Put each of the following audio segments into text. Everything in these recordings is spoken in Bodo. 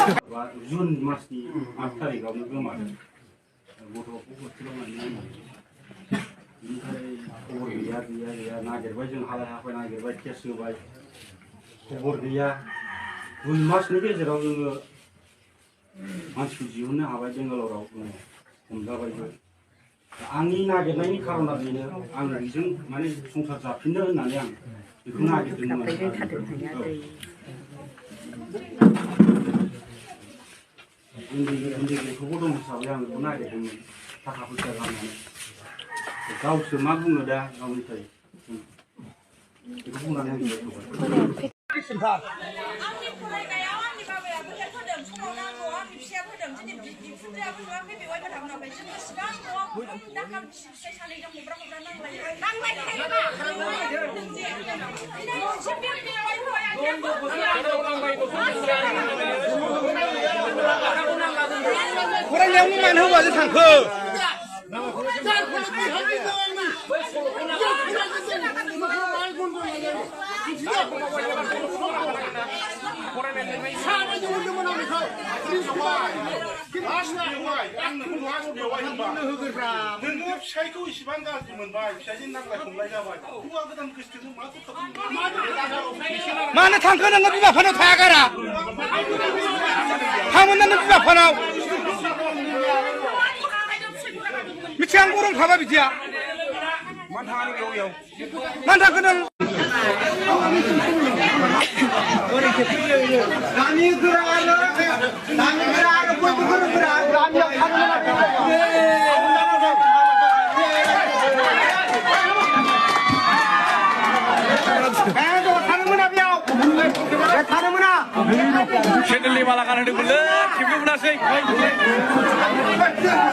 जुन मासनि 8 तारिखआवनो गोमादों गथ'खौ होथ'लांनानै बिनिफ्राय खबर गैया नागिरबाय जों हालाय हाफाय नागिरबाय केस होबाय खबर गैया 2 मासनि गेजेराव जोङो मानसिखौ दिहुननो हाबाय बेंगालराव हमजाबायबो आंनि नागिरनायनि खारना बेनो आं बेजों माने संसार जाफिननो होननानै आं बेखौ नागिरदोंमोन उन्दै गथ'बो दं हिसाबै आं बेखौ नागिरदोंमोन थाखा फैसा गारनानै गावसो मा बुङो दा गावनिफ्राय बेखौ बुंनानै आं आंनि फरायनायाव आंनि बाबाया खोथा होदों समाव नांगौ आंनि फिसाया होदों दिनै बिखुनजोआबो नुवाखै बेवाइबो थांनांबाय जों बेसेबां न'आव दाखाल फिसाय सानैजों हब्रा नांलायो फरायनायावनो मानो होबासो थांखो फिसाइखौ इसिबां गाज्रि मोनबाय फिसाइजों नांलाय खमलाय जाबाय हौवा गोदान गोसथोजों मानो थांखो नोङो बिमा बिफानाव थाया गारा थांमोन नों बिमा बिफानाव मिथिया आं गरम थाबा बिदिया मानो थाङा नों बेयाव मानो थांखो नों गामि गोरा आरो बयबो गोरों गामियाव थानो सेन्देलनि माला गानहोदोंमोनलै खेबनो मोनासै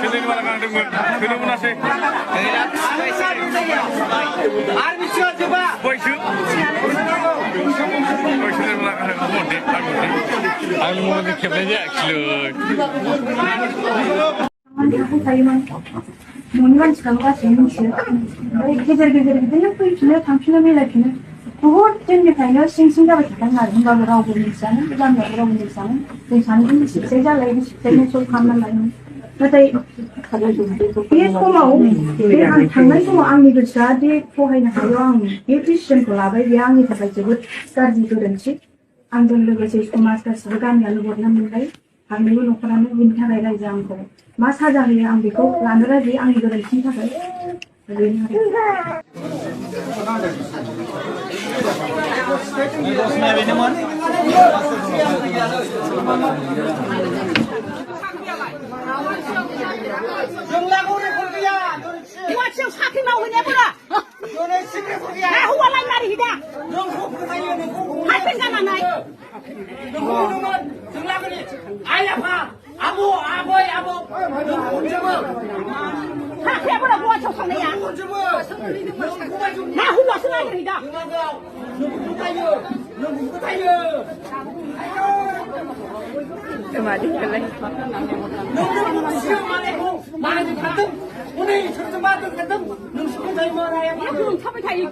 सेन्देलनि माला गानहोदोंमोन खेबनो मोनासै आरो बिसिया जोबा सेन्देल माला गानहोदोंमोन आंनि मबाइलजों खेबनाय जायाखिसै न'नि मानसिफ्राबो गासैबो मिथियो ओमफ्राय गेजेर बिदिनो फैफिनो थांफिनो मिलायफिनो बुहुद दिननिफ्रायनो सिं जाबाय थादों आरो होमबाबो रावबो मिथियानो गामियावबो रावबो मिथियानो जों सानैजों बेसेबां जालायो बेसेबां सल्भ खालामना लायोमोन नाथाय बे समाव आं थांनाय समाव आंनि गोसोआ दि सहायनो हायो आं बे डिसिसनखौ लाबाय बे आंनि थाखाय जोबोद गाज्रि गोरोन्थि आंजों लोगोसे समाज गासिबो गामियानो हरनो मोनबाय आंनिबो न'खरानो बेनि थाखाय रायजो आंखौ मा साजा होयो आं बेखौ लानो राजि आंनि गोरोन्थिनि थाखाय गुवाहाटियाव साख्रि मावहैनायफोरा हौवालाय मारै दा हाइफेन गाननानै आइ आफा आबौ आबै आबौ साख्रियाफोरा गुवाहाटियाव थांनाया ना हौवासो नागिरहैदा थाबाय थायो